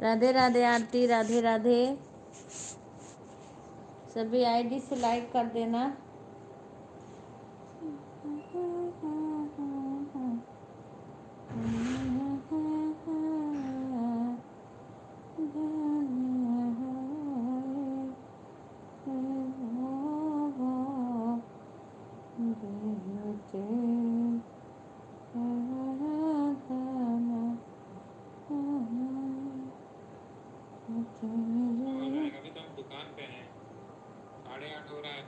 राधे राधे आरती, राधे राधे। सभी आईडी से लाइक कर देना। अभी तो हम दुकान पे हैं, 8:30 हो रहा है।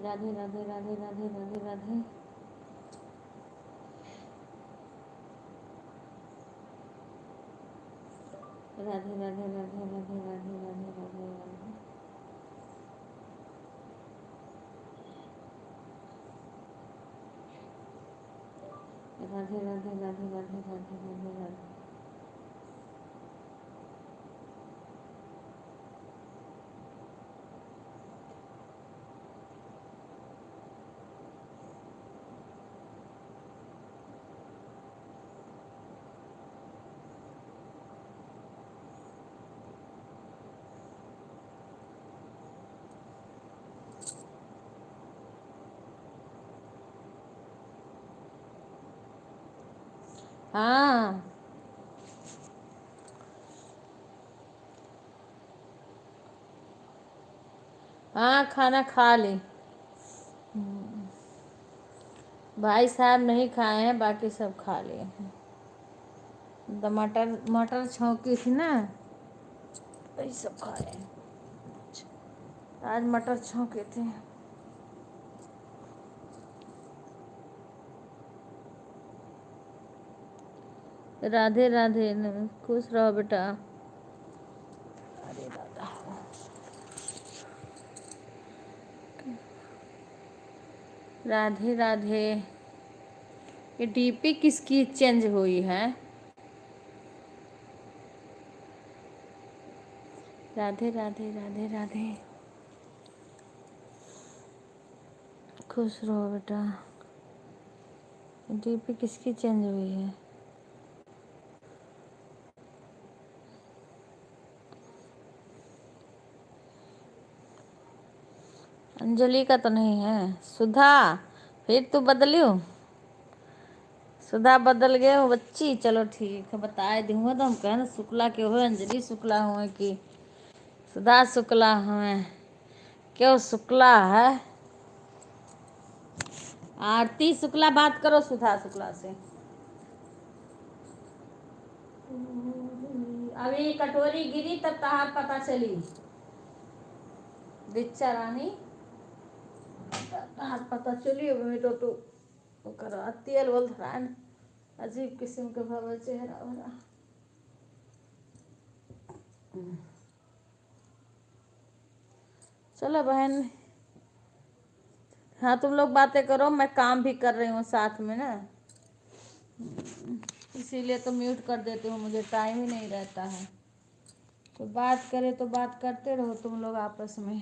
राधे राधे राधे राधे राधे राधे। राधे राधे राधे राधे राधे राधे राधे राधे। राधे राधे राधे राधे राधे राधे राधे। हाँ हाँ, खाना खा ली। भाई साहब नहीं खाए हैं, बाकी सब खा लिए हैं। तो मटर छौंकी थी ना, वही सब खाए हैं। आज मटर छौंके थे। राधे राधे, खुश रहो बेटा। अरे दादा, राधे राधे। ये डीपी किसकी चेंज हुई है? राधे राधे राधे राधे। खुश रहो बेटा। डीपी किसकी चेंज हुई है? अंजलि का तो नहीं है। सुधा, फिर तू बदली हो? सुधा बदल गए हो बच्ची? चलो ठीक है, बताए दूंगा तो हम कहें ना शुक्ला के हो, अंजलि शुक्ला हुए कि सुधा शुक्ला हुए, क्यों शुक्ला है? आरती शुक्ला बात करो सुधा शुक्ला से। अभी कटोरी गिरी तब तहार पता चली दिच्छा रानी, तहार पता चली। अभी तो करो तेल बोल धरान, अजीब किस्म के भव चेहरा भरा। चलो बहन, हाँ तुम लोग बातें करो, मैं काम भी कर रही हूँ साथ में ना, इसीलिए तो म्यूट कर देती हूँ, मुझे टाइम ही नहीं रहता है। तो बात करे तो बात करते रहो तुम लोग आपस में।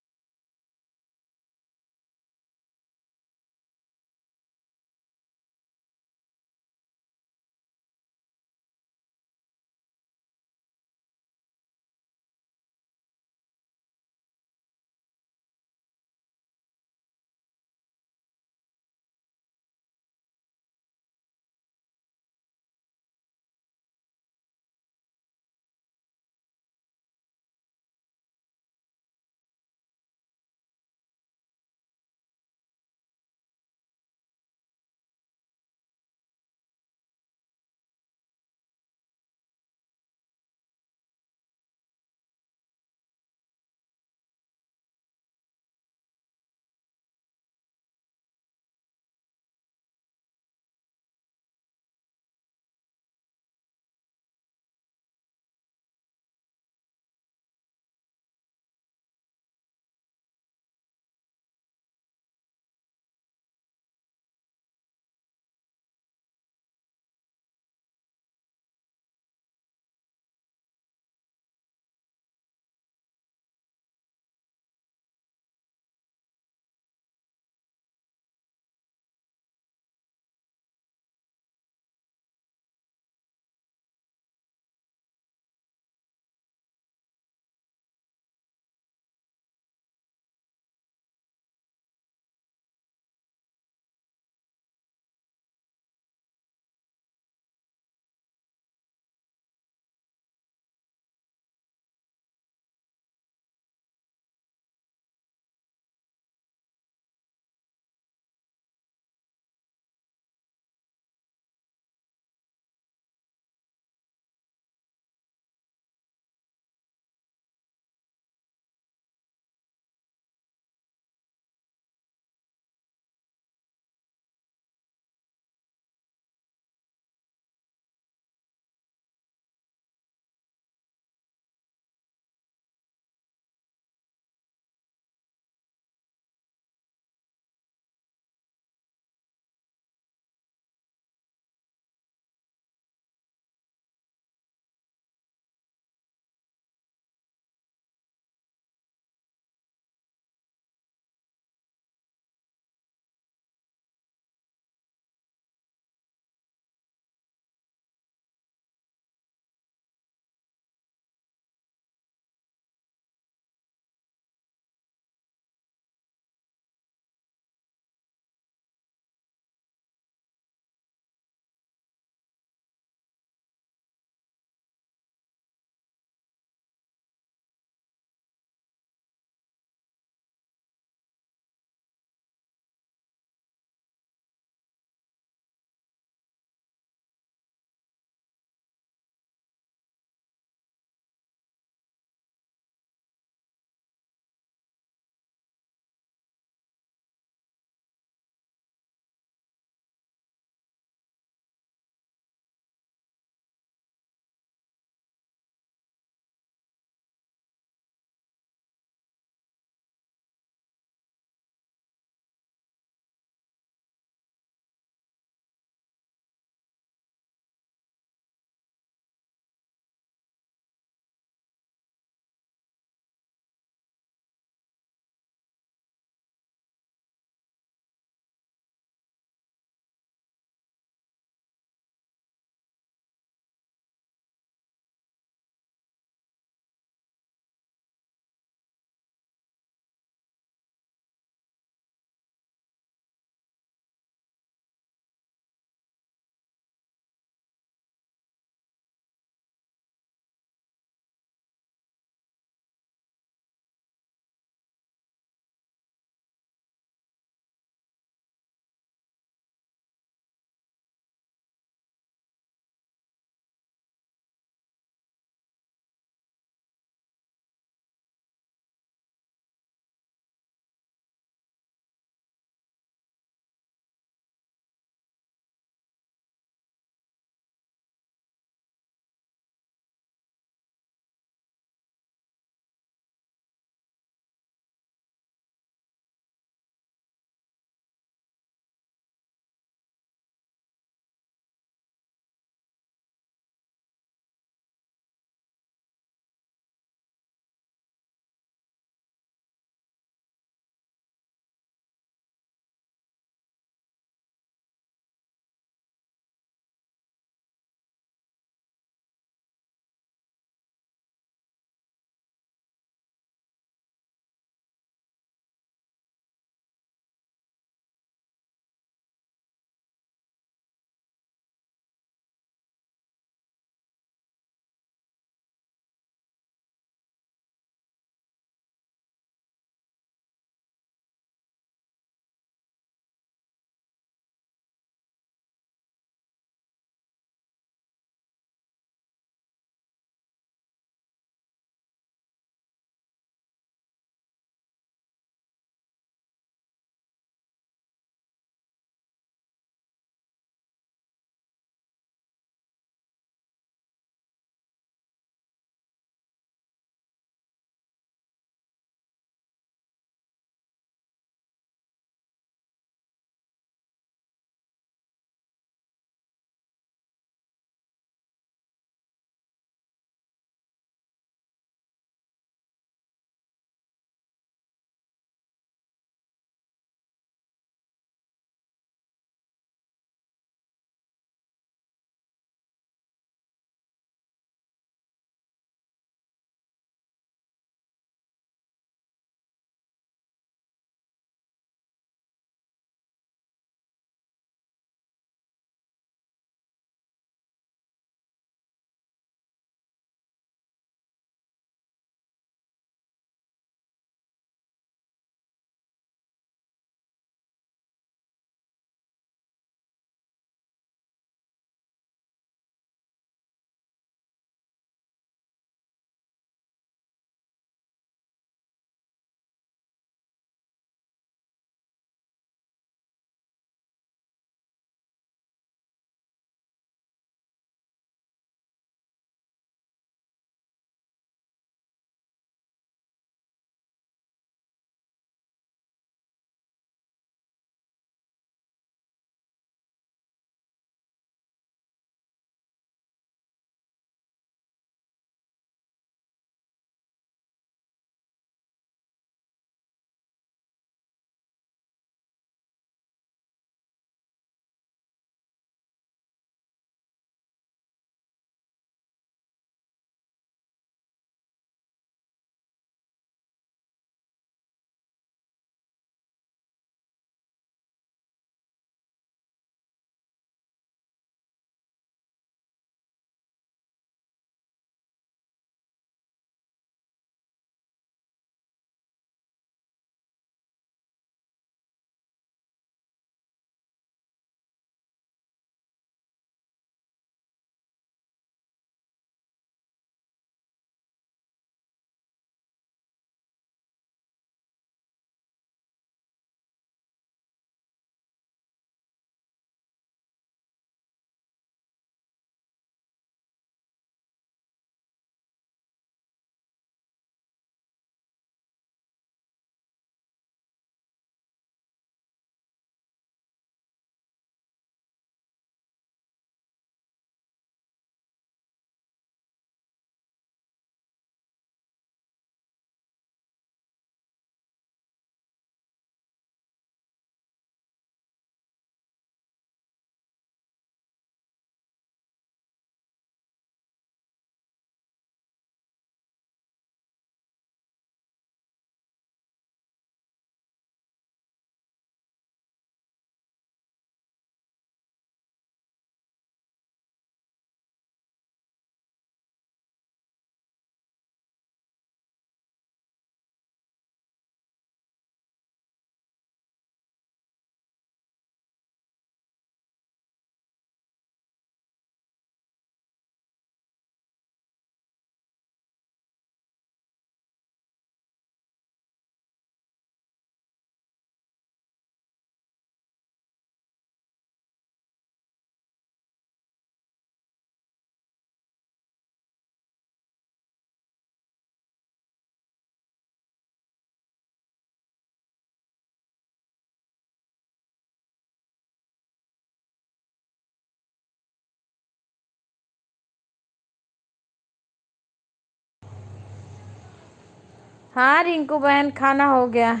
हाँ रिंकू बहन, खाना हो गया।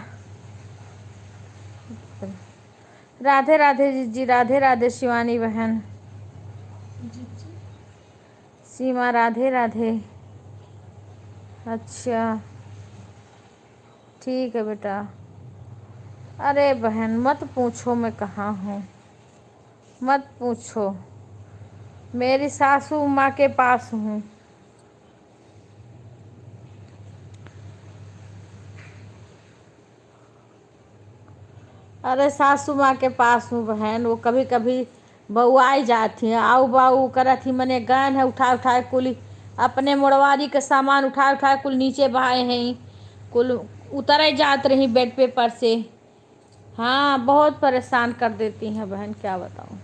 राधे राधे जीजी, राधे राधे शिवानी बहन, सीमा राधे राधे। अच्छा ठीक है बेटा। अरे बहन मत पूछो मैं कहाँ हूँ, मत पूछो, मेरी सासू माँ के पास हूँ। अरे सासू माँ के पास हूँ बहन, वो कभी कभी बउआई जाती हैं, आऊ बाऊ करत ही, मने गन है उठा उठा कुल अपने मोड़वारी के सामान उठा उठा कुल नीचे बहाए हैं, कुल उतर जात रही बेड पे पर से। हाँ बहुत परेशान कर देती हैं बहन, क्या बताऊँ।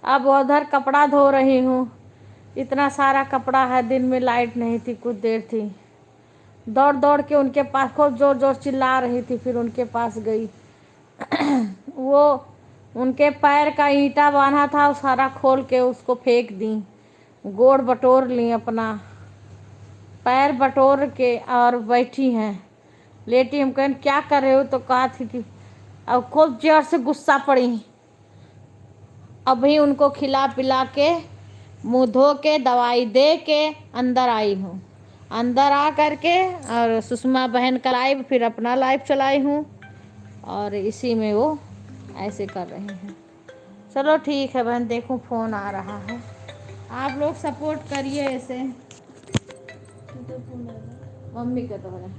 अब उधर कपड़ा धो रही हूँ, इतना सारा कपड़ा है, दिन में लाइट नहीं थी, कुछ देर थी, दौड़ दौड़ के उनके पास खूब जोर जोर चिल्ला रही थी, फिर उनके पास गई। वो उनके पैर का ईंटा बांधा था, वो सारा खोल के उसको फेंक दी, गोड़ बटोर ली अपना, पैर बटोर के और बैठी हैं लेटी। हम कहें क्या कर रहे हो, तो कहा थी कि अब खूब जोर से गुस्सा पड़ी। अभी उनको खिला पिला के मुंह धो के दवाई दे के अंदर आई हूँ। अंदर आ करके और सुषमा बहन का लाइव, फिर अपना लाइव चलाई हूँ, और इसी में वो ऐसे कर रहे हैं। चलो ठीक है बहन, देखूँ फ़ोन आ रहा है, आप लोग सपोर्ट करिए ऐसे। मम्मी का तो है।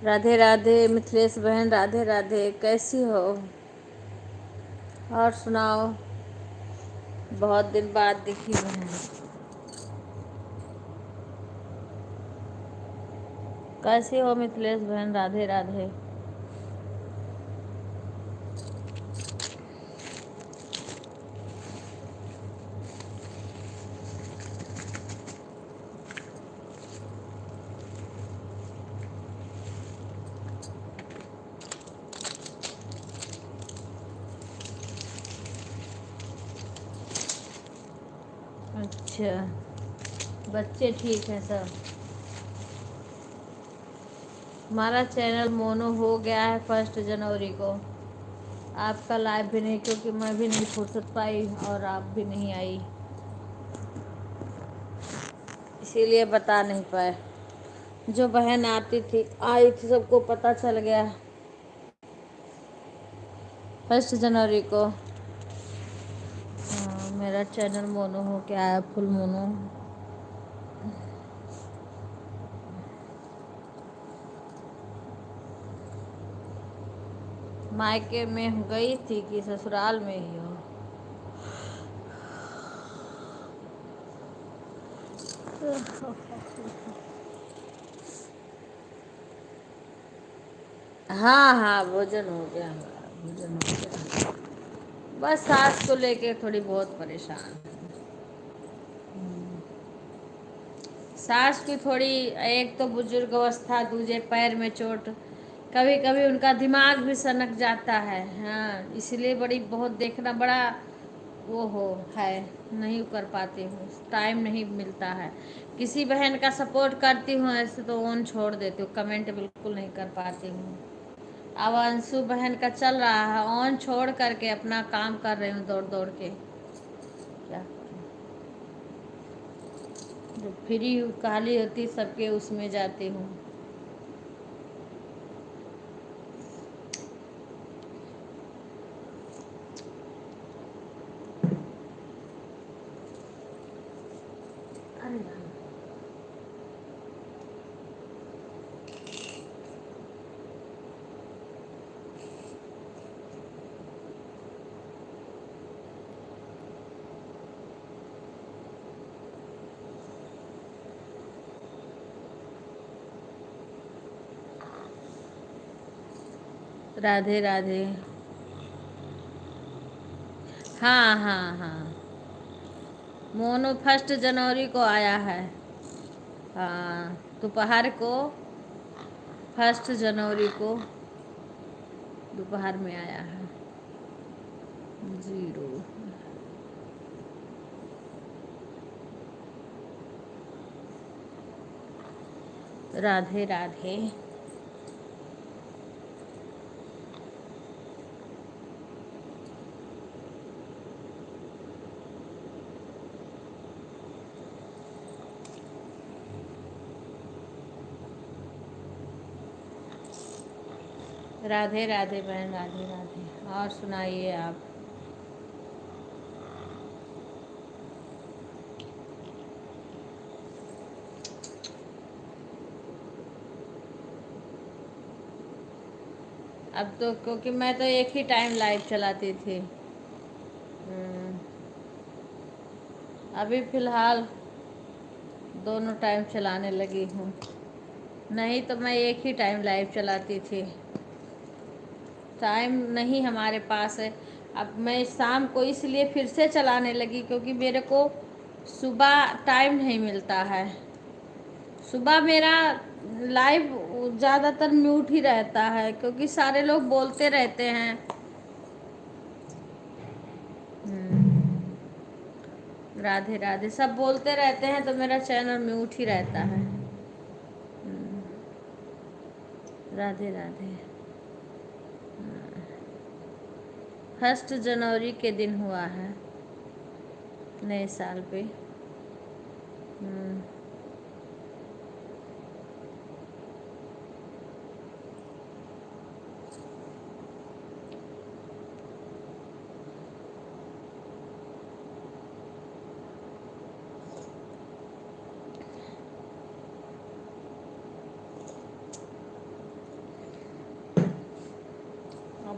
राधे राधे मिथिलेश बहन, राधे राधे, कैसी हो? और सुनाओ, बहुत दिन बाद दिखी बहन। कैसी हो मिथिलेश बहन? राधे राधे। अच्छा, बच्चे ठीक हैं सब? हमारा चैनल मोनो हो गया है 1 जनवरी को। आपका लाइव भी नहीं, क्योंकि मैं भी नहीं फुर्सत पाई और आप भी नहीं आई, इसीलिए बता नहीं पाए। जो बहन आती थी आई थी, सबको पता चल गया 1 जनवरी को। हाँ, मेरा चैनल मोनो हो गया है, फुल मोनो। मायके में गई थी कि ससुराल में ही हो? हाँ हाँ, भोजन हो गया हमारा, भोजन हो गया। बस सास को लेके थोड़ी बहुत परेशान। सास की थोड़ी, एक तो बुजुर्ग अवस्था, दूजे पैर में चोट, कभी कभी उनका दिमाग भी सनक जाता है। हाँ, इसलिए बड़ी बहुत देखना बड़ा वो हो है, नहीं कर पाती हूँ, टाइम नहीं मिलता है। किसी बहन का सपोर्ट करती हूँ ऐसे तो ऑन छोड़ देती हूँ, कमेंट बिल्कुल नहीं कर पाती हूँ। अब अंशु बहन का चल रहा है, ऑन छोड़ करके अपना काम कर रही हूँ दौड़ दौड़ के। क्या करूँ, जो फ्री खाली होती सबके उसमें जाती हूँ। अरे राधे राधे। हाँ हाँ हाँ, मोनो 1 जनवरी को आया है। हाँ, दोपहर को 1 जनवरी को दोपहर में आया है। 0। राधे राधे। राधे राधे बहन, राधे राधे। और सुनाइए आप। अब तो क्योंकि मैं तो एक ही टाइम लाइव चलाती थी। अभी फ़िलहाल दोनों टाइम चलाने लगी हूँ, नहीं तो मैं एक ही टाइम लाइव चलाती थी। टाइम नहीं हमारे पास है। अब मैं शाम को इसलिए फिर से चलाने लगी क्योंकि मेरे को सुबह टाइम नहीं मिलता है। सुबह मेरा लाइव ज़्यादातर म्यूट ही रहता है क्योंकि सारे लोग बोलते रहते हैं। राधे राधे, सब बोलते रहते हैं तो मेरा चैनल म्यूट ही रहता है। राधे राधे। 1 जनवरी के दिन हुआ है, नए साल पे।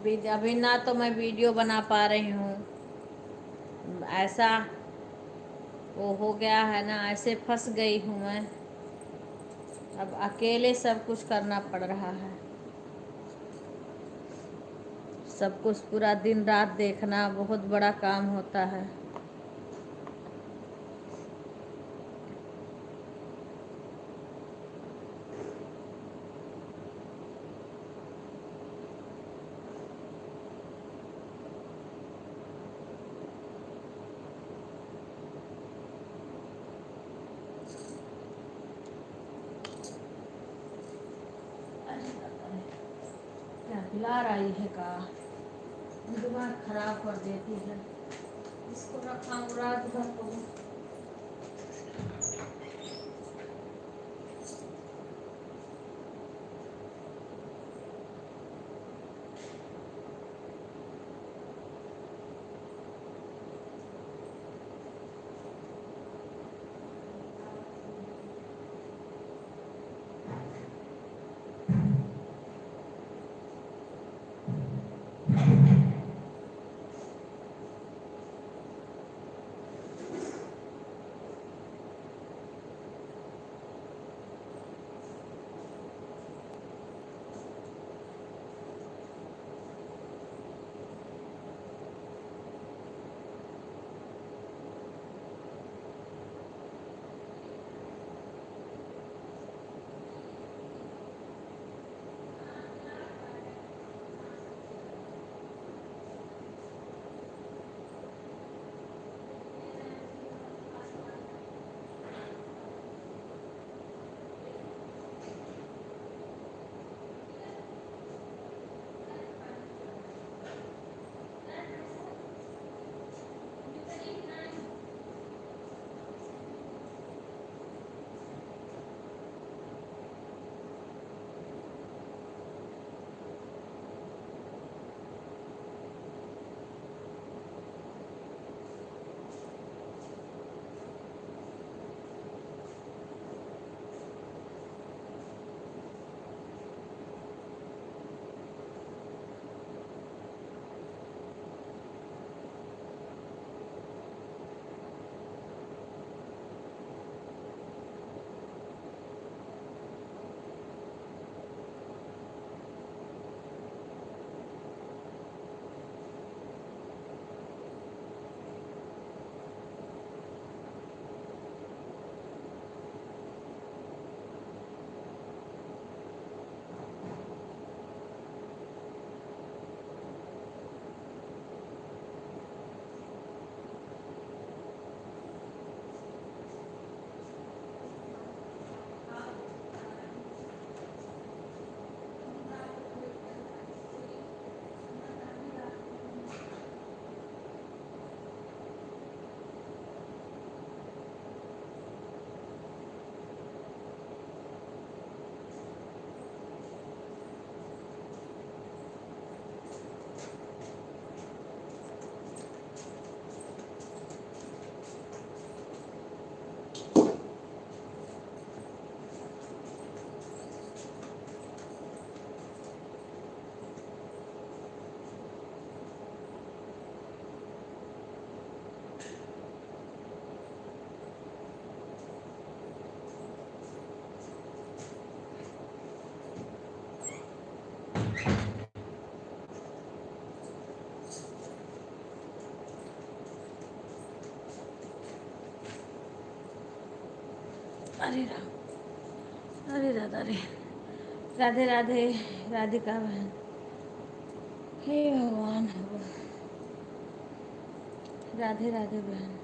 अभी अभी ना तो मैं वीडियो बना पा रही हूँ, ऐसा वो हो गया है ना, ऐसे फंस गई हूँ मैं। अब अकेले सब कुछ करना पड़ रहा है, सब कुछ पूरा दिन रात देखना बहुत बड़ा काम होता है। क्या हिला रही है का, दिमाग खराब कर देती है। इसको रखा हूँ रात भर को। अरे राम, अरे राधा रे, राधे राधे, राधिका बहन, हे भगवान, राधे राधे बहन।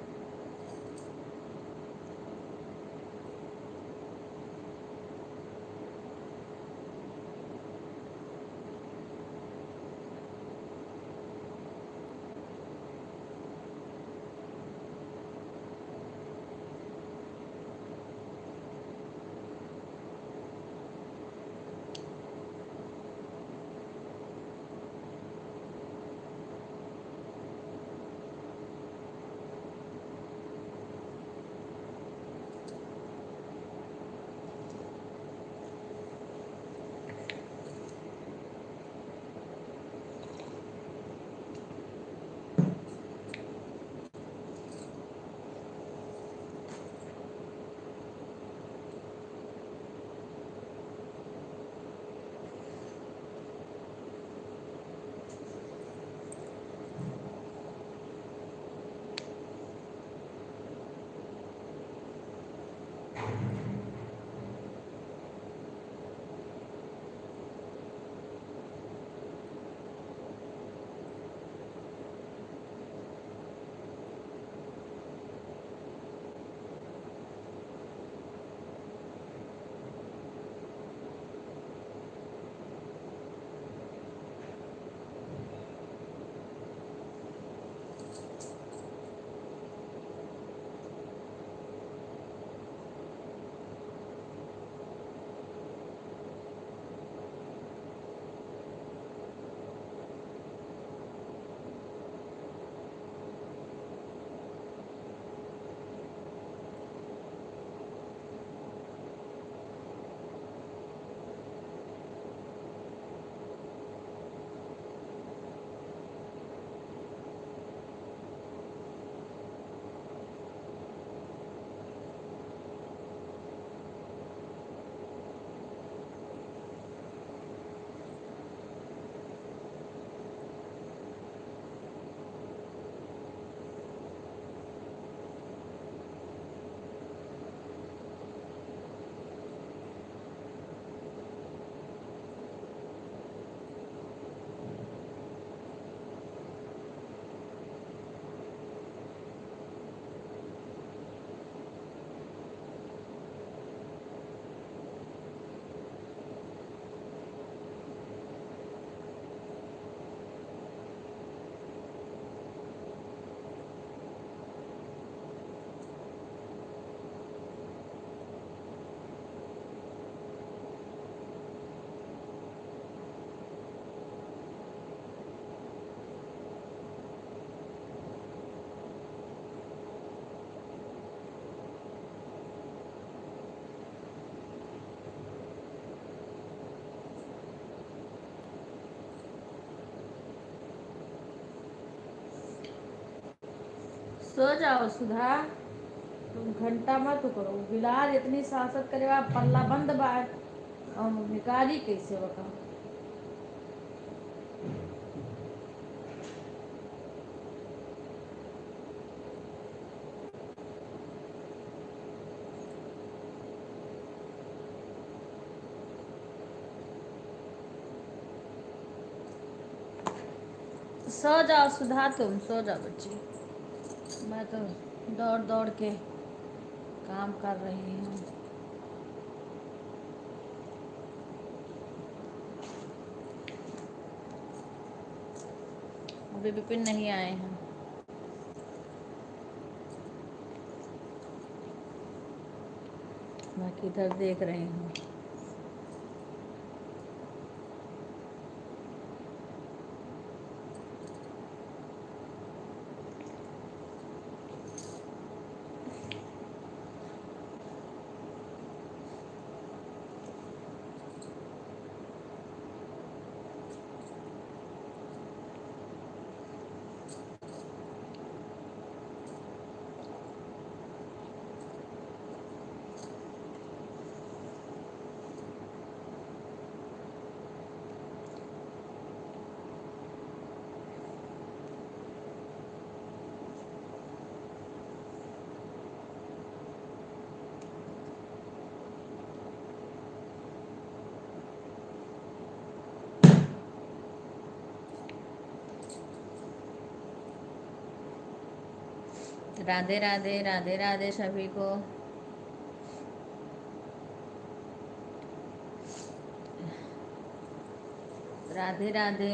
सो जाओ सुधा, तुम घंटा मत करो। बिलाल इतनी सासत करे बा, पल्ला बंद बा, हम निकाली कैसे बता। सो जाओ सुधा, तुम सो जाओ बच्ची। मैं तो दौड़ दौड़ के काम कर रही हूँ। अभी विपिन नहीं आए हैं। मैं किधर देख रही हूँ। राधे राधे, राधे राधे सभी को। राधे राधे।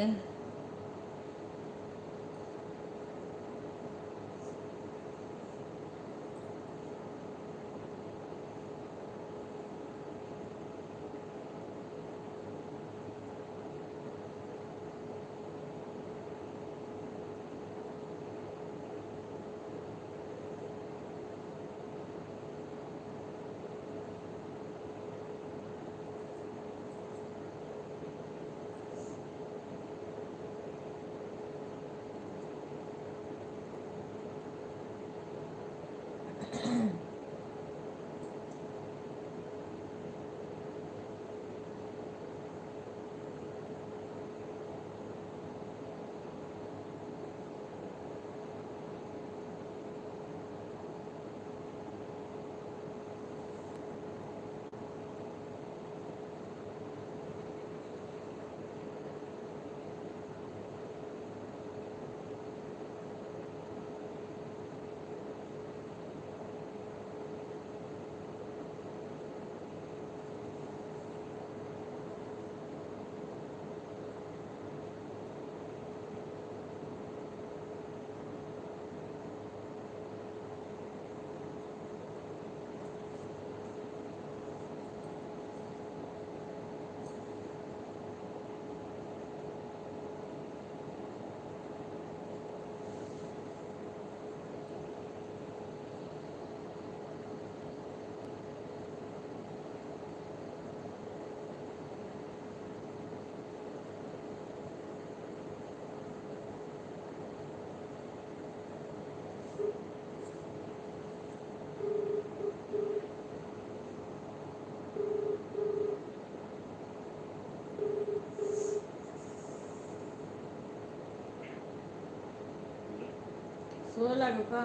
सो लगो का।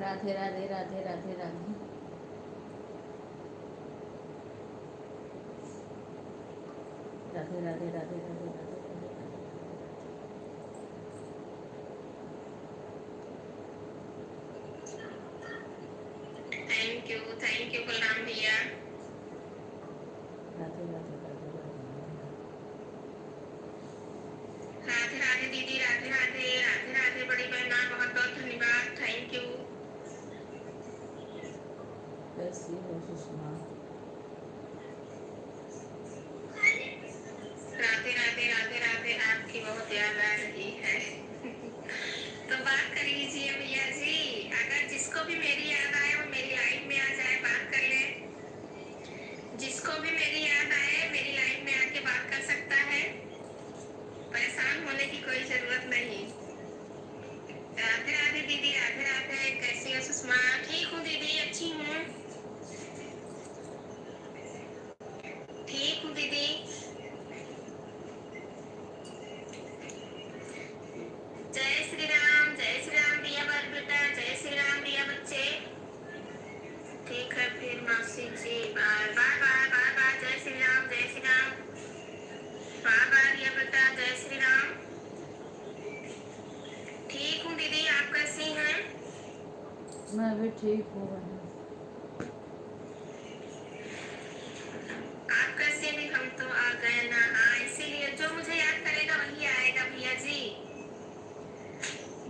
राधे राधे, राधे राधे, राधे। राधे राधे राधे राधे राधे राधे। थैंक यू बलराम भैया। राधे राधे राधे राधे। राधे राधे दीदी, राधे राधे, राधे राधे बड़ी बहना, बहुत बहुत धन्यवाद, थैंक यू। कैसी हो सुषमा? राधे राधे राधे राधे, आपकी बहुत याद आ रही है। तो बात कर लीजिए भैया जी, अगर जिसको भी मेरी याद आए वो मेरी लाइफ में आ जाए, बात कर ले। जिसको भी मेरी याद आए मेरी लाइफ में आके बात कर सकता है, परेशान होने की कोई जरूरत नहीं। राधे राधे दीदी, राधे राधे, कैसी हो सुषमा? ठीक हूँ दीदी, अच्छी हूँ, ठीक हूँ दीदी। जय श्री राम दिया बेटा, जय श्री राम दिया बच्चे। ठीक है फिर मासी जी, bye bye bye bye bye, जय श्री राम, जय श्री राम, बाय बाय दिया बेटा, जय श्री राम। ठीक हूँ दीदी, आप कैसी हैं? मैं भी ठीक हूँ बहन। आप कैसे भी, हम तो आ गए ना। हाँ, इसीलिए जो मुझे याद करेगा वही आएगा भैया जी,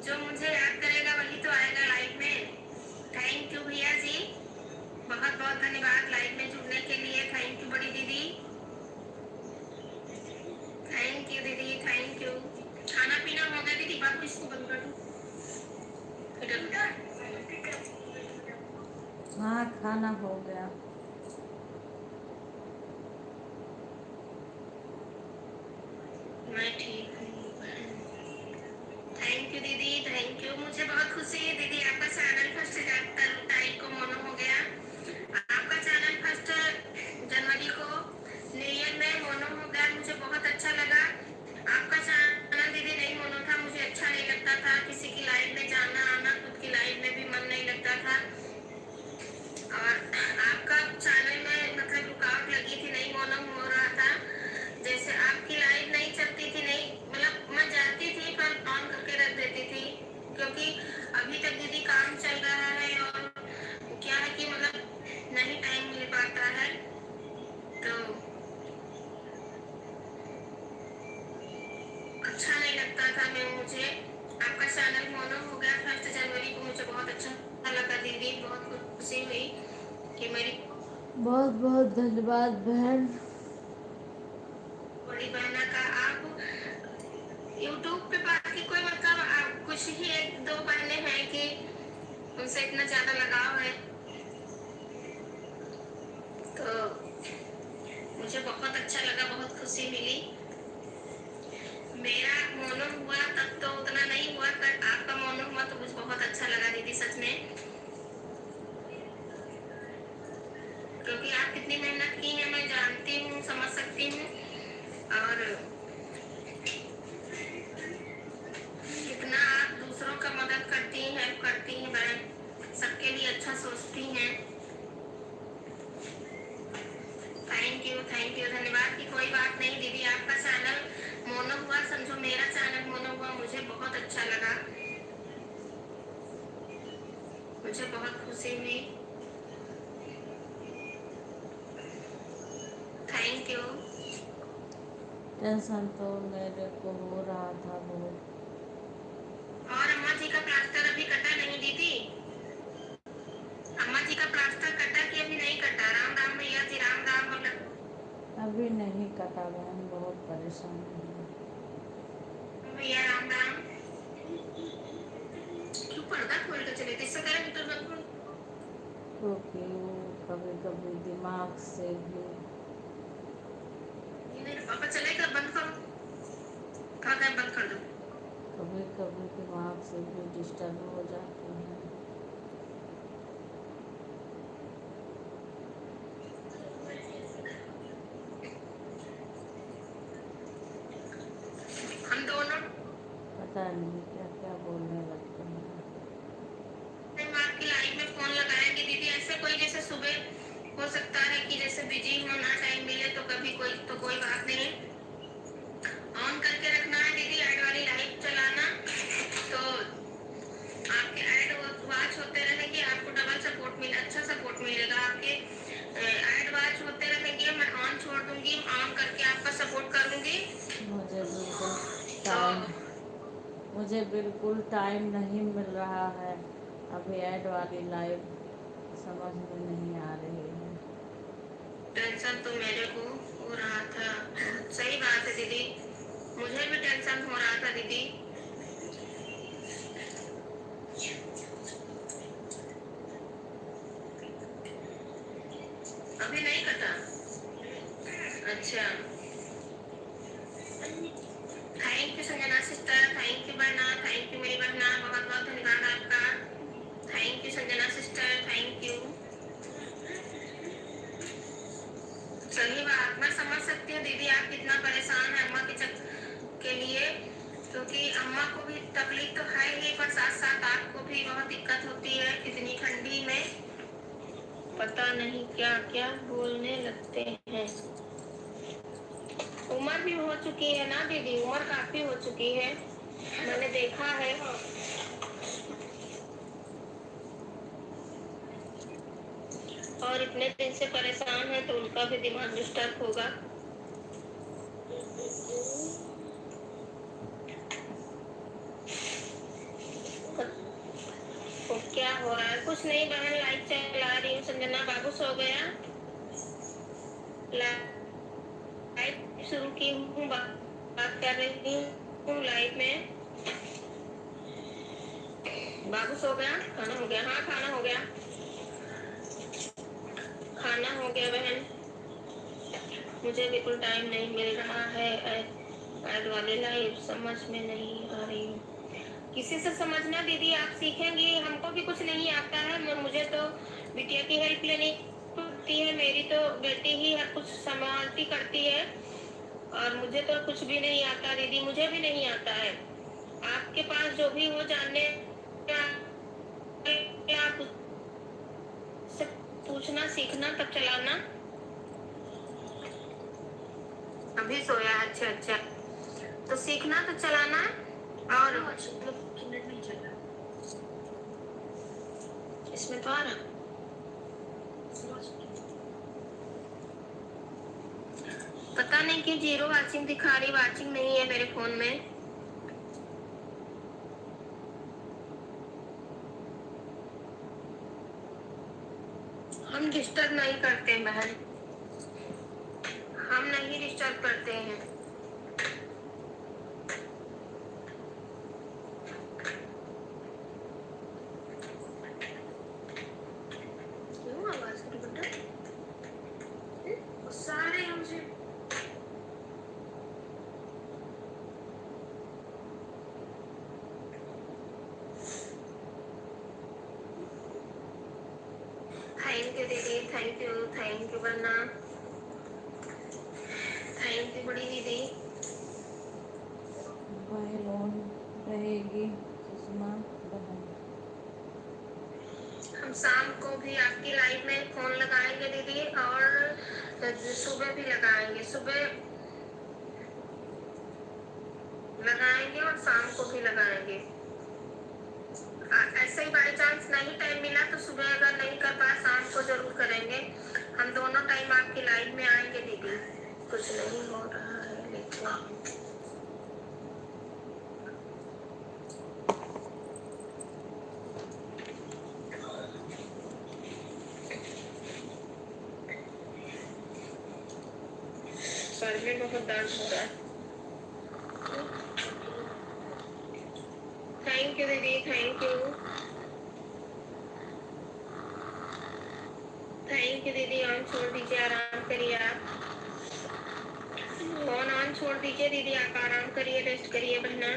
जो मुझे याद करेगा वही तो आएगा लाइफ में। थैंक यू भैया जी, बहुत बहुत धन्यवाद लाइफ में जुड़ने के लिए। थैंक यू बड़ी दीदी, थैंक यू दीदी, थैंक यू। खाना पीना हो गया दीदी? बाबू इसको बंद कर दो। हाँ खाना हो गया। मैं ठीक हूँ। थैंक यू दीदी, थैंक यू। मुझे बहुत खुशी है दीदी, आपका चैनल फर्स्ट तारीख को मोनो हो गया। आपका चैनल फर्स्ट जनवरी को न्यू ईयर में मोनो हो गया, मुझे बहुत अच्छा लगा। आपका चैनल दीदी नहीं मोनो था, मुझे अच्छा नहीं लगता था, किसी की लाइफ में जाना आना, खुद की लाइफ में भी मन नहीं लगता था। और आपका चैनल में मतलब रुकावट लगी थी, नहीं मोनो हो रहा था। जैसे आपकी लाइफ नहीं चलती थी, नहीं मतलब मैं जाती थी पर ऑन करके रख देती थी, क्योंकि अभी तक दीदी काम चल रहा है और क्या है कि मतलब नहीं टाइम मिल पाता है। तो अच्छा नहीं लगता था। मुझे आपका चैनल मोनो हो गया फर्स्ट जनवरी को, मुझे बहुत अच्छा लगा दीदी, बहुत खुशी हुई कि मेरी बहुत बहुत धन्यवाद बहन। बड़ी बहना का आप यूट्यूब पे बाकी कोई मतलब कुछ ही एक दो बहने हैं कि उनसे इतना ज्यादा लगाव है, तो मुझे बहुत अच्छा लगा, बहुत खुशी मिली। मेरा मोनो हुआ तब तो उतना नहीं हुआ, पर आपका मोनो हुआ तो मुझे बहुत अच्छा लगा दीदी, सच में। क्योंकि आप कितनी मेहनत की है मैं जानती हूँ, समझ सकती हूँ, और कितना आप दूसरों का मदद करती हैं, हेल्प करती हैं बहन, सबके लिए अच्छा सोचती हैं। थैंक यू, धन्यवाद की कोई बात नहीं दीदी। आपका चैनल मोनो हुआ समझो मेरा चैनल मोनो हुआ, मुझे बहुत अच्छा लगा, मुझे बहुत खुशी हुई। Thank you. टेंशन तो मेरे को हो रहा था बहुत। और अम्मा जी का प्लास्टर अभी कटा नहीं दीदी? अम्मा जी का प्लास्टर कटा कि अभी नहीं कटा? राम राम भैया जी, राम राम। अभी नहीं कटा बहन, बहुत परेशान हूँ भैया राम राम। क्यों पर्दा खोल के चले थे? इससे कह रहे तो बंद करो। क्योंकि वो कभी कभी दिमाग से भी पापा चलेगा, बंद करो, कहा गए बंद कर दो। कभी कभी दिमाग से भी डिस्टर्ब हो जाती है। हम दोनों पता नहीं क्या क्या बोलने लगते हैं। आपकी लाइफ में फोन लगाएंगे दीदी, ऐसे कोई जैसे सुबह हो सकता है कि जैसे बिजी हो ना, टाइम मिले तो कभी कोई, तो कोई बात नहीं, करके रखना है दीदी, ऐड वाली लाइट चलाना, तो आपके ऐड वॉच होते रहेंगे, आपको डबल सपोर्ट मिले, अच्छा सपोर्ट मिलेगा। आपके ऐड वॉच होते रहेंगे, मैं ऑन छोड़ दूंगी, ऑन करके आपका सपोर्ट करूंगी। तो मुझे बिल्कुल टाइम नहीं मिल रहा है, अभी ऐड वाली लाइव समझ में नहीं आ रही है। टेंशन तो मेरे को हो रहा था, सही बात है दीदी, मुझे भी टेंशन हो रहा था दीदी। अभी नहीं कटा? अच्छा, thank you Sanjana sister, thank you बहना, थैंक यू मेरी बहना, बहुत बहुत धन्यवाद आपका। Thank you Sanjana sister, thank you. सही बात, मैं समझ सकती हूँ दीदी आप कितना परेशान हैं अम्मा के लिए, क्योंकि अम्मा को भी तकलीफ तो है ही, पर साथ साथ आपको भी बहुत दिक्कत होती है इतनी ठंडी में, पता नहीं क्या क्या बोलने लगते हैं। उम्र भी हो चुकी है ना दीदी, उम्र काफी हो चुकी है, मैंने देखा है। और इतने दिन से परेशान है तो उनका भी दिमाग डिस्टर्ब होगा। तो क्या हो रहा है? कुछ नहीं बहन, लाइट चला रही हूँ। संजना बाबू सो गया, लाइट शुरू की हूँ, बात कर रही हूँ लाइव में। बाबू सो गया, खाना हो गया? हाँ खाना हो गया, खाना हो गया बहन। मुझे बिल्कुल टाइम नहीं मिल रहा है, ऐड वाली लाइव समझ में नहीं आ रही हूँ। किसी से समझना दीदी, आप सीखेंगी, हमको भी कुछ नहीं आता है, मुझे तो बिटिया की हेल्प लेनी पड़ती है, मेरी तो बेटी ही हर कुछ संभालती करती है, और मुझे तो कुछ भी नहीं आता दीदी, मुझे भी नहीं आता है। आपके पास जो भी हो जानने आप उससे पूछना, सीखना, तब चलाना। अभी सोया? अच्छा अच्छा, तो सीखना तो चलाना। और नहीं चल रहा इसमें तो आ रहा, पता नहीं क्यों जीरो वाचिंग दिखा रही, वाचिंग नहीं है मेरे फोन में। हम डिस्टर्ब नहीं करते बहन, हम नहीं डिस्टर्ब करते हैं। क्यों आवाज करी बेटा? गुस्सा आ रही है मुझे। थैंक यू दीदी, thank you Banna, thank you बड़ी दीदी। वह लोन रहेगी सुषमा बहन। हम शाम को भी आपकी लाइव में फोन लगाएंगे दीदी, और सुबह भी लगाएंगे, सुबह लगाएंगे और शाम को भी लगाएंगे। ऐसे ही बाई चांस नहीं टाइम मिला तो सुबह अगर नहीं कर पाए शाम को जरूर करेंगे। हम दोनों टाइम आपकी लाइव में आएंगे दीदी। कुछ नहीं हो रहा है लेकिन सर में बहुत दर्द हो रहा है। थैंक यू दीदी, थैंक यू, थैंक यू दीदी। ऑन छोड़ दीजिए, आराम करिए आप, फोन ऑन छोड़ दीजिए दीदी, आप आराम करिए, रेस्ट करिए बहना।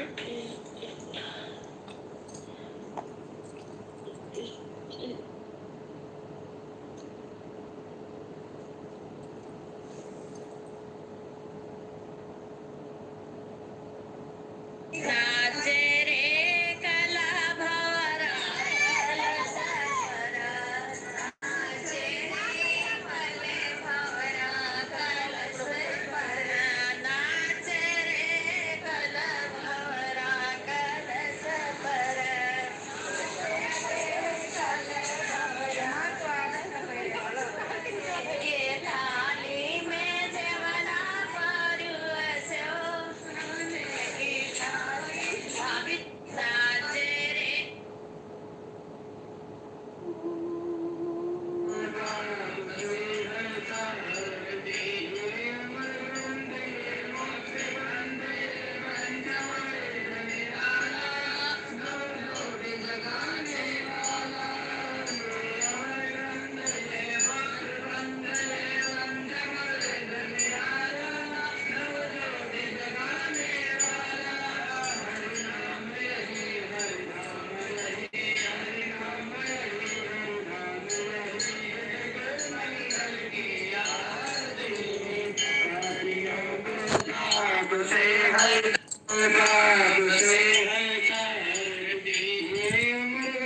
पाप से है तारती ये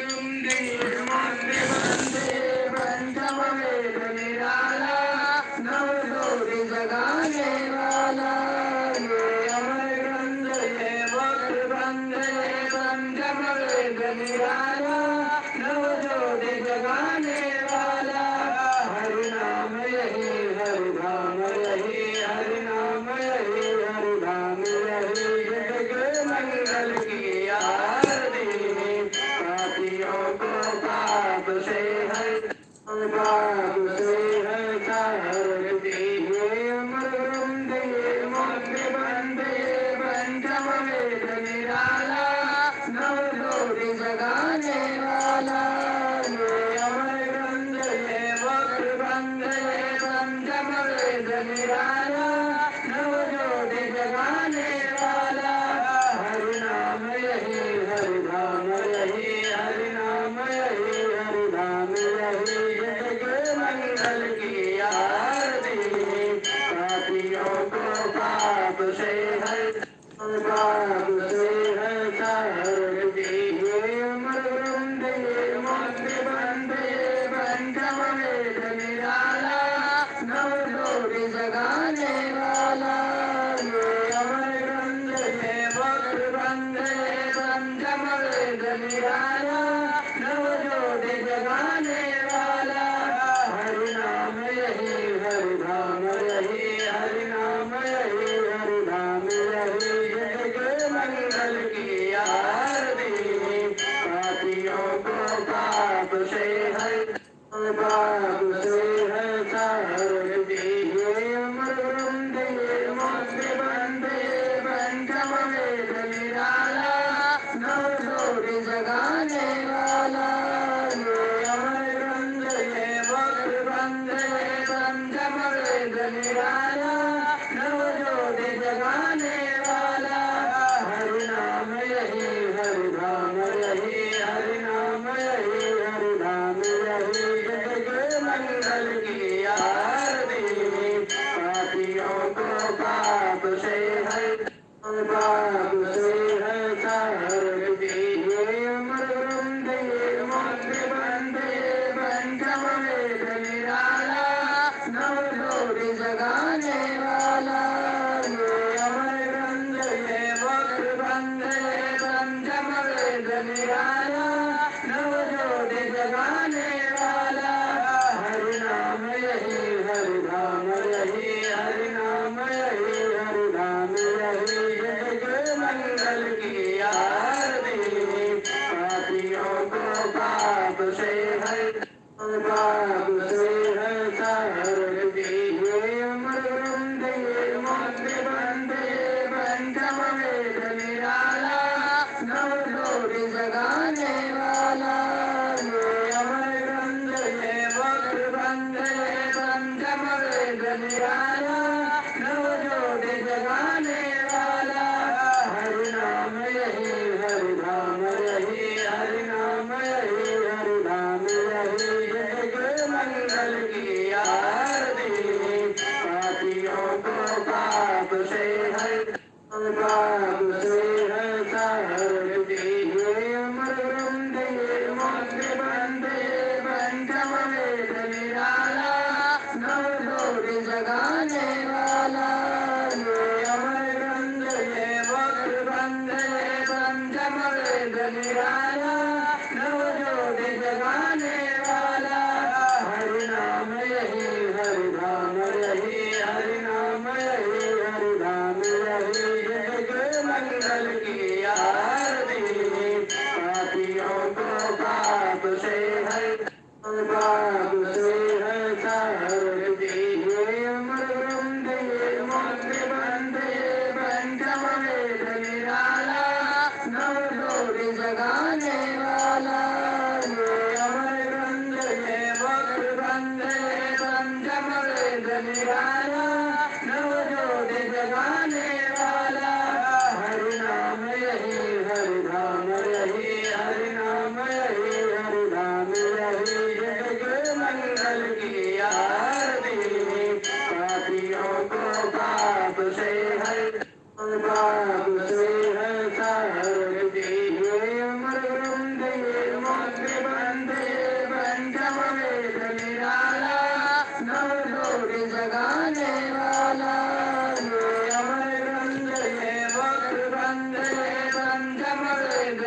वंदे वंदे वंदे पंचम वेद निराला नव जोड़ी जगाने वाला ये अमर ग्रंथ ये वक्र बंध ये पंचम वेद निराला नव जोड़ी जगाने वाला हरि नाम यही हरि धाम यही हरि नाम यही हरि धाम यही जग मंगल की आरती पापियों को पाप से है पाप से है तारती ये अमर ग्रंथ ये मंत्र बंध ये पंचम वेद निराला नव जोड़ी जगाने वाला ये अमर ग्रंथ ये वक्र बंध ये पंचम वेद निराला नव जोड़ी जगाने वाला हरि नाम यही हरि धाम यही हरि नाम यही हरि धाम यही जग मंगल की आरती पापियों को पाप से है पाप से है तारती ये अमर ग्रंथ ये मंत्र बंध ये पंचम वेद निराला नव जोड़ी जगाने वाला ये अमर ग्रंथ ये वक्र बंध ये पंचम वेद निराला नव जोड़ी जगाने वाला हरि नाम यही हरि धाम यही हरि नाम यही हरि धाम यही जग मंगल की आरती पापियों को पाप से है पाप से है तारती ये अमर ग्रंथ ये मंत्र बंध ये पंचम वेद निराला नव जोड़ी जगाने वाला ये अमर ग्रंथ ये वक्र बंध ये पंचम वेद निराला नव जोड़ी जगाने वाला हरि नाम यही हरि धाम यही हरि नाम यही हरि धाम यही जग मंगल की आरती पापियों को पाप से है पाप से है तारती ये अमर ग्रंथ ये मंत्र बंध ये पंचम वेद निराला नव जोड़ी जगाने वाला ये अमर ग्रंथ ये वक्र बंध ये पंचम वेद निराला नव जोड़ी जगाने वाला हरि नाम यही हरि धाम यही हरि नाम यही हरि धाम यही जग मंगल की आरती पापियों को पाप से है पाप से है तारती ये अमर ग्रंथ ये मंत्र बंध ये पंचम वेद निराला नव जोड़ी जगाने वाला ये अमर ग्रंथ ये वक्र बंध ये पंचम वेद निराला नव जोड़ी जगाने वाला हरि नाम यही हरि धाम यही हरि नाम यही हरि धाम यही जग मंगल की आरती पापियों को पाप से है पाप से है तारती ये अमर ग्रंथ ये मंत्र बंध ये पंचम वेद निराला नव जोड़ी जगाने वाला ये अमर ग्रंथ ये वक्र बंध ये पंचम वेद निराला नव जोड़ी जगाने वाला हरि नाम यही हरि धाम यही हरि नाम यही हरि धाम यही जग मंगल की आरती पापियों को पाप से है पाप से है तारती ये अमर ग्रंथ ये मंत्र बंध ये पंचम वेद निराला नव जोड़ी जगाने वाला ये अमर ग्रंथ ये वक्र बंध ये पंचम वेद निराला नव जोड़ी जगाने वाला हरि नाम यही हरि धाम यही हरि नाम यही हरि धाम यही जग मंगल की आरती पापियों को पाप से है पाप से है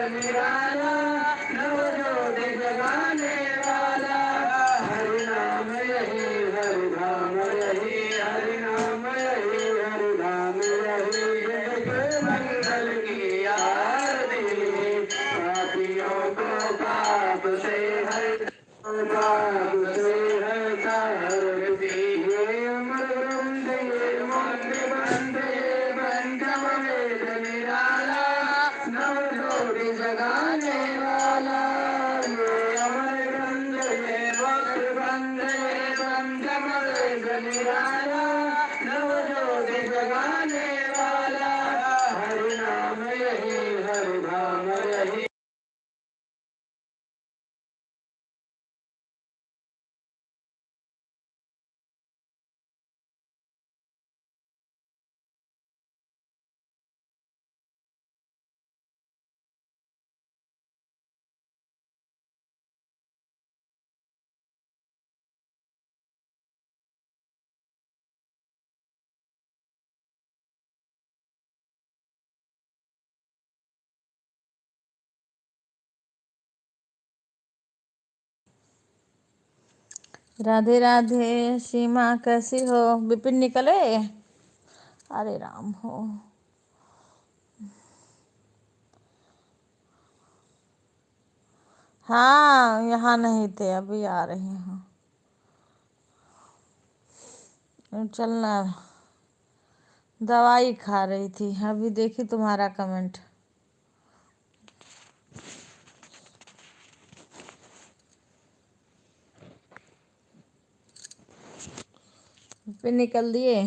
निराला नवज्योति जगाने वाला हरि नाम यही हरि धाम यही हरि नाम यही हरि धाम यही जग मंगल की आरती पापियों को पाप से हर पाप से हरता हरती ये अमर वंदे वंदे वंदे पंचम वेद निराला नवज्योति जगाने वाला ये अमर वंदे वक्र वंदे पंचम वेद निराला नवज्योति जगाने वाला हरि नाम यही हरि धाम यही राधे राधे। सीमा कैसी हो? विपिन निकले? अरे राम हो। हाँ, यहाँ नहीं थे, अभी आ रही हूँ। चलना, दवाई खा रही थी, अभी देखी तुम्हारा कमेंट। फिर निकल दिए।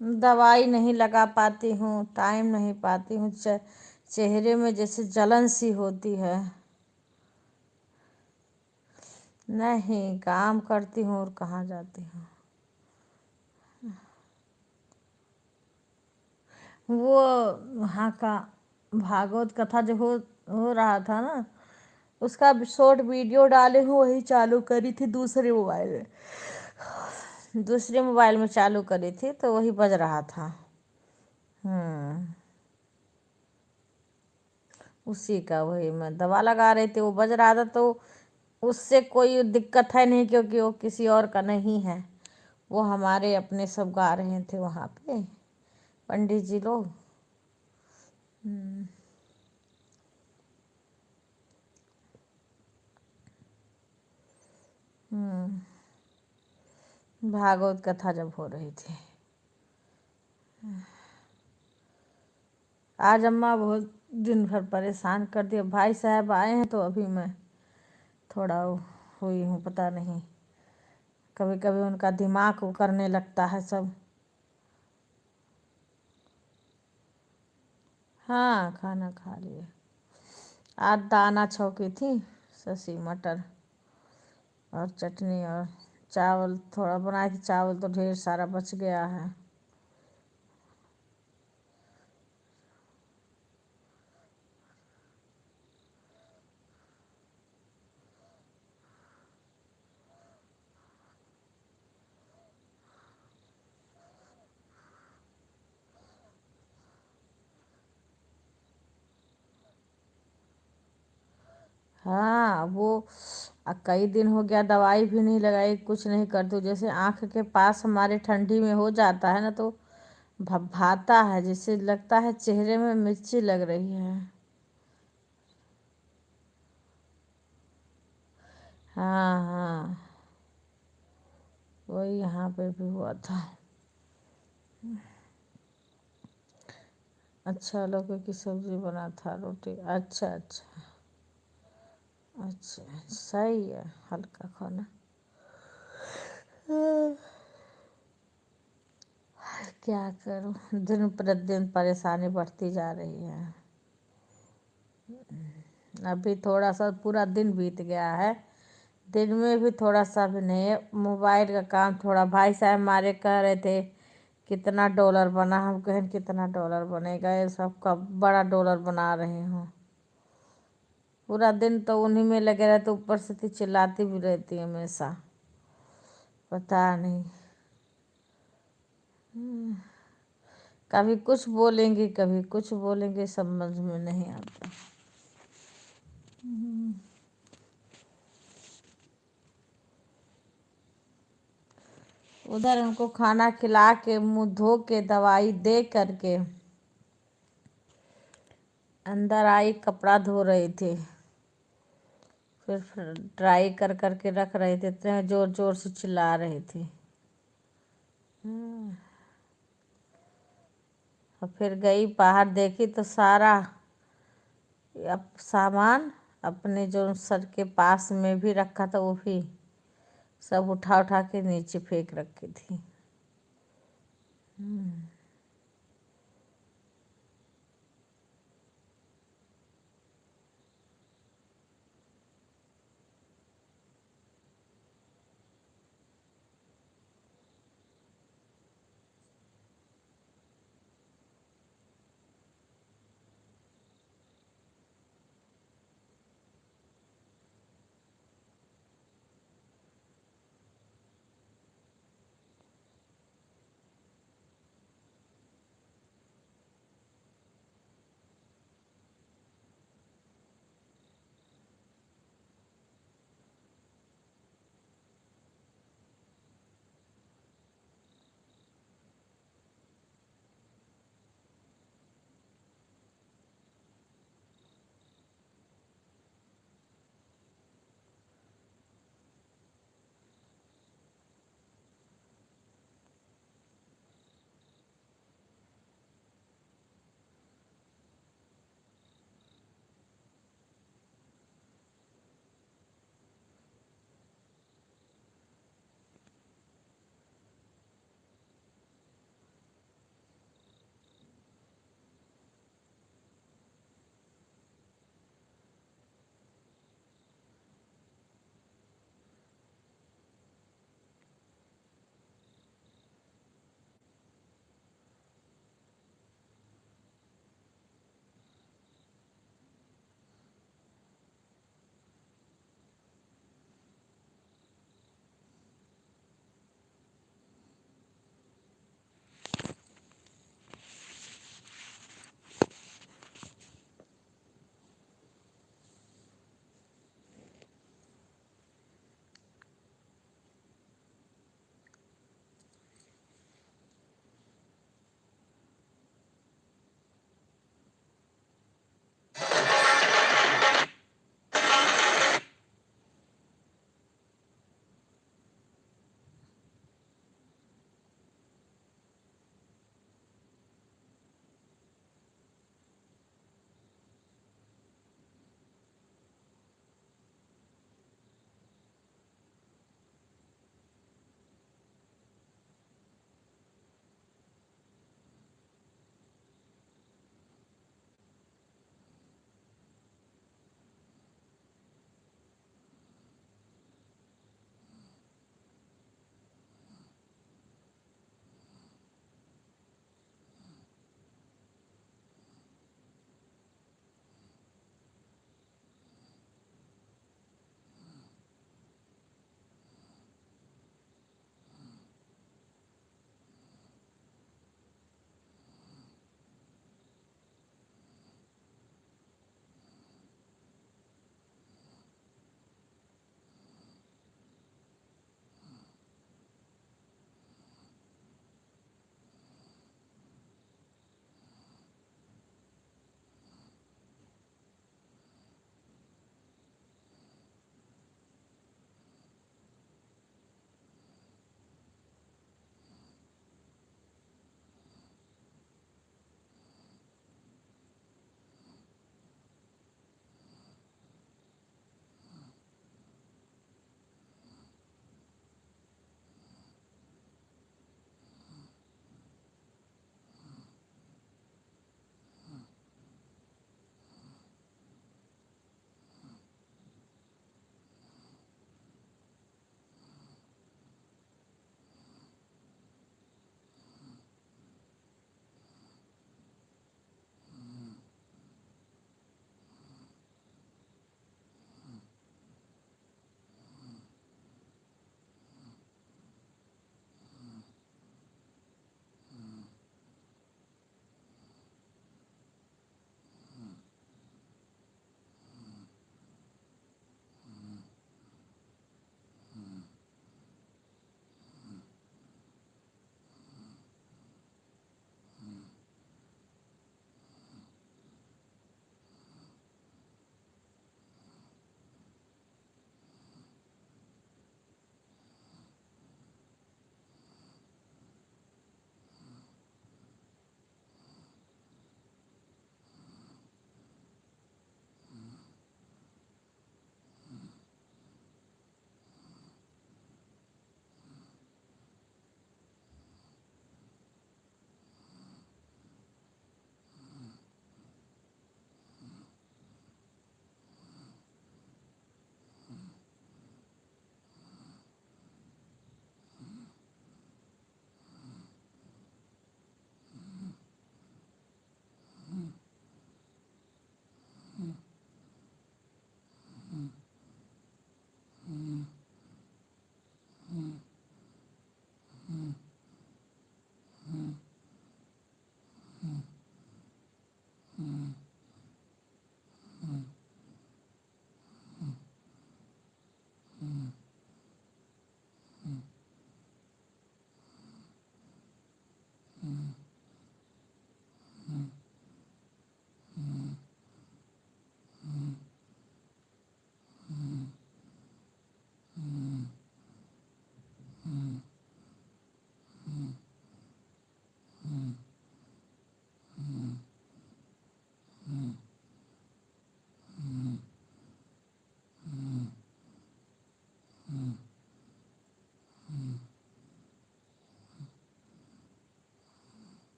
दवाई नहीं लगा पाती हूँ, टाइम नहीं पाती हूँ, चेहरे में जैसे जलन सी होती है। नहीं, काम करती हूँ और कहाँ जाती हूँ। वो वहाँ का भागवत कथा जो हो रहा था ना, उसका शॉर्ट वीडियो डाले हूँ, वही चालू करी थी दूसरे मोबाइल में चालू करी थी, तो वही बज रहा था। उसी का वही मैं दवा लगा रही थी, वो बज रहा था, तो उससे कोई दिक्कत है नहीं, क्योंकि वो किसी और का नहीं है, वो हमारे अपने सब गा रहे थे वहाँ पे पंडित जी लोग। भागवत कथा जब हो रही थी। आज अम्मा बहुत दिन भर परेशान कर दिया। भाई साहब आए हैं तो अभी मैं थोड़ा हुई हूँ, पता नहीं, कभी कभी उनका दिमाग वो करने लगता है सब। हाँ, खाना खा लिए। आज दाना छौंकी थी, ससी मटर और चटनी, और चावल थोड़ा बनाई थी, चावल तो ढेर सारा बच गया है। हाँ, वो कई दिन हो गया, दवाई भी नहीं लगाई, कुछ नहीं करती। जैसे आँख के पास हमारे ठंडी में हो जाता है ना, तो भभाता है, जिससे लगता है चेहरे में मिर्ची लग रही है। हाँ हाँ, वही यहाँ पे भी हुआ था। अच्छा, लौकी की सब्जी बना था, रोटी। अच्छा अच्छा अच्छा, सही है, हल्का खाना। क्या करूं, दिन प्रतिदिन परेशानी बढ़ती जा रही है। अभी थोड़ा सा पूरा दिन बीत गया है, दिन में भी थोड़ा सा भी नहीं है। मोबाइल का काम थोड़ा, भाई साहब हमारे कह रहे थे कितना डॉलर बना, हम कहें कितना डॉलर बनेगा, ये सब का बड़ा डॉलर बना रहे हूँ। पूरा दिन तो उन्हीं में लगे रहते, ऊपर से तो चिल्लाती भी रहती है हमेशा, पता नहीं। कभी कुछ बोलेंगी कभी कुछ बोलेंगे, समझ में नहीं आता। उधर उनको खाना खिला के मुंह धो के दवाई दे करके अंदर आई, कपड़ा धो रही थी, फिर ड्राई कर करके रख रहे थे, इतने जोर जोर से चिल्ला रही थी। और फिर गई बाहर, देखी तो सारा सामान अपने जो सर के पास में भी रखा था वो भी सब उठा उठा के नीचे फेंक रखी थी।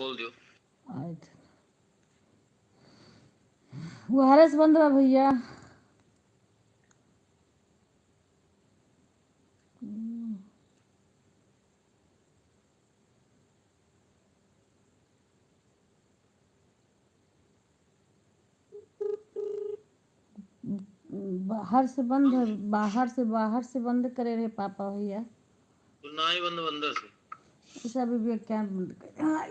खोल दियो। आಯ್ತು वायरस बंद बा भैया। बाहर से बंद है, बाहर से बंद करे रहे पापा भैया। तो ना ही बंद अंदर से ऐसा भी क्या बंद करे। हाँ।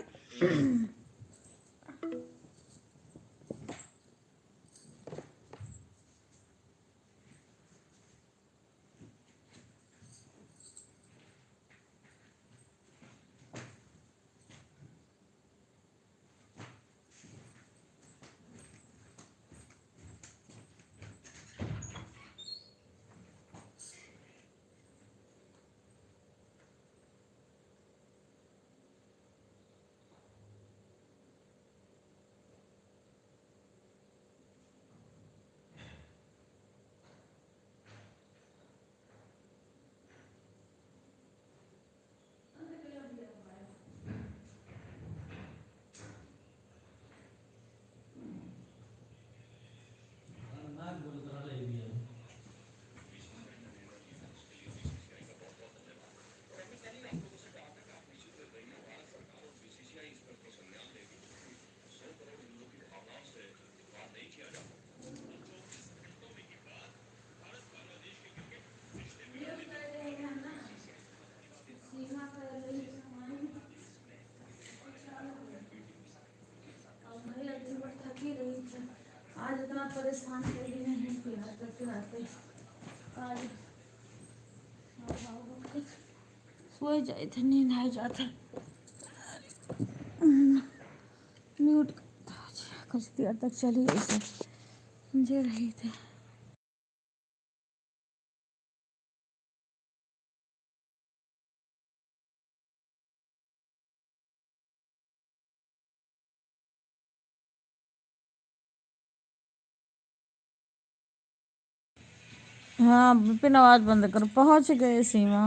आज इतना परेशान कभी नहीं किया आते आज सोए जाए थे, नींद आ जाते। म्यूट कुछ देर तक चली गई सब समझे रही थे। हाँ विपिन आवाज बंद करो, पहुंच गए सीमा।